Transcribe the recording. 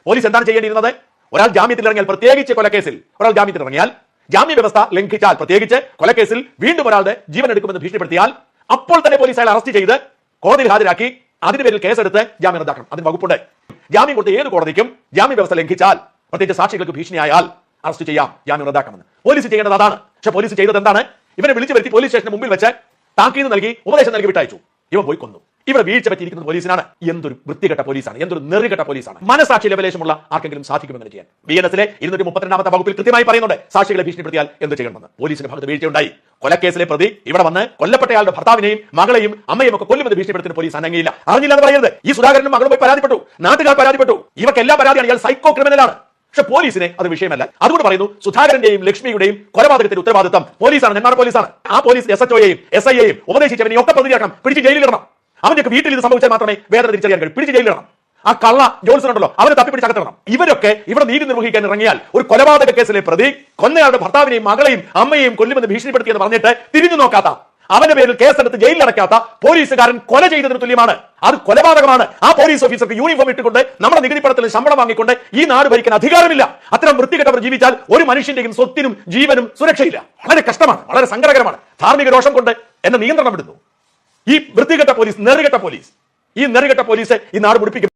Police എന്താണ് ചെയ്യേണ്ടിയിരുന്നത്? ഒരാൾ ജാമ്യത്തിൽ ഇറങ്ങിയാൽ, പ്രത്യേകിച്ച് കൊലക്കേസിൽ ഒരാൾ ജാമ്യത്തിൽ ഇറങ്ങിയാൽ, ജാമ്യ വ്യവസ്ഥ ലംഘിച്ചാൽ, പ്രത്യേകിച്ച് കൊലക്കേസിൽ വീണ്ടും ഒരാളുടെ ജീവൻ എടുക്കുമെന്ന് ഭീഷണിപ്പെടുത്തിയാൽ അപ്പോൾ തന്നെ പോലീസ് അയാൾ അറസ്റ്റ് ചെയ്ത് കോടതിയിൽ ഹാജരാക്കി അതിന്റെ പേരിൽ കേസെടുത്ത് ജാമ്യം റദ്ദാക്കണം. അതിന് വകുപ്പുണ്ട്. ജാമ്യം കൊടുത്ത ഏത് കോടതിക്കും ജാമ്യ വ്യവസ്ഥ ലംഘിച്ചാൽ, പ്രത്യേകിച്ച് സാക്ഷികൾക്ക് ഭീഷണിയായാൽ അറസ്റ്റ് ചെയ്യാം, ജാമ്യം റദ്ദാക്കാമെന്ന്. പോലീസ് ചെയ്യേണ്ടത് അതാണ്. പക്ഷെ പോലീസ് ചെയ്തത് എന്താണ്? ഇവനെ വിളിച്ചു വരുത്തി പോലീസ് സ്റ്റേഷന് മുമ്പിൽ വെച്ച് താക്കീത് നൽകി, ഉപദേശം നൽകി വിട്ടയച്ചു. ഇവൻ പോയി കൊന്നു. ഇവിടെ വീഴ്ച പറ്റിയിരിക്കുന്നത് പോലീസിനാണ്. എന്തൊരു വൃത്തികെട്ട പോലീസാണ്, എന്തൊരു നെറികെട്ട പോലീസാണ്. മനസാക്ഷി ലെവലേശമുള്ള ആർക്കെങ്കിലും സാധിക്കുമെന്ന് ചെയ്യാൻ. BNS-ലെ 232 വകുപ്പിൽ കൃത്യമായി പറയുന്നുണ്ട് സാക്ഷികളെ ഭീഷണിപ്പെടുത്തിയാൽ എന്ത് ചെയ്യണമെന്ന്. പോലീസിന്റെ ഭാഗത്ത് വീഴ്ചയുണ്ടായി. കൊലക്കേസിലെ പ്രതി ഇവിടെ വന്ന് കൊല്ലപ്പെട്ടയാളുടെ ഭർത്താവിനെയും മകളെയും അമ്മയും ഒക്കെ കൊല്ലുമെന്ന് ഭീഷണിപ്പെടുത്തുന്ന പോലീസ് അനങ്ങിയില്ല. അറിഞ്ഞില്ല എന്ന് പറയുന്നത്. ഈ സുധാകരനും മകളും പോയി പരാതിപ്പെട്ടു, നാട്ടുകാർ പരാതിപ്പെട്ടു. ഇവക്കെല്ലാം പരാതിയാണ്, ഇയാൾ സൈക്കോ ക്രിമിനലാണ്. പക്ഷെ പോലീസിനെ അത് വിഷയമല്ല. അതുകൊണ്ട് പറയുന്നു സുധാകരന്റെയും ലക്ഷ്മിയുടെയും കൊലപാതകത്തിന്റെ ഉത്തരവാദിത്തം പോലീസാണ്, നെന്മാറ പോലീസാണ്. ആ പോലീസ് SHO-യെയും SI-യെയും ഉപദേശിച്ചവനെയും ഒക്കെ പ്രതിയാക്കണം, പിടിച്ച് ജയിലിലിടണം. അവന്റെയൊക്കെ വീട്ടിൽ ഇത് സംഭവിച്ചാൽ മാത്രമേ വേദന തിരിച്ചറിയാൻ കഴിയും. പിടിച്ച് ജയിലിടണം. ആ കള്ള ജോത്സനുണ്ടല്ലോ, അവനെ തപ്പിപ്പിടിച്ചകത്തിടണം. ഇവരൊക്കെ ഇവിടെ നീതി നിർവഹിക്കാൻ ഇറങ്ങിയാൽ ഒരു കൊലപാതക കേസിലെ പ്രതി കൊന്നയാളുടെ ഭർത്താവിനെയും മകളെയും അമ്മയെയും കൊല്ലുമെന്ന് ഭീഷണിപ്പെടുത്തിയെന്ന് പറഞ്ഞിട്ട് തിരിഞ്ഞു നോക്കാത്ത, അവന്റെ പേരിൽ കേസെടുത്ത് ജയിലിലടക്കാത്ത പോലീസുകാരൻ കൊല ചെയ്തതിന് തുല്യമാണ്. അത് കൊലപാതകമാണ്. ആ പോലീസ് ഓഫീസർക്ക് യൂണിഫോം ഇട്ടുകൊണ്ട് നമ്മുടെ നികുതി പണത്തിൽ ശമ്പളം വാങ്ങിക്കൊണ്ട് ഈ നാട് ഭരിക്കാൻ അധികാരമില്ല. അത്തരം വൃത്തികെട്ടവർ ജീവിച്ചാൽ ഒരു മനുഷ്യന്റെയും സ്വത്തിനും ജീവനും സുരക്ഷയില്ല. വളരെ കഷ്ടമാണ്, വളരെ സങ്കടകരമാണ്. ധാർമ്മിക രോഷം കൊണ്ട് എന്നെ നിയന്ത്രണം വിടുന്നു ഈ വൃത്തികെട്ട പോലീസ്, നെറികെട്ട പോലീസ്. ഈ നെറികെട്ട പോലീസ് ഈ നാട് മുടിപ്പിക്കും.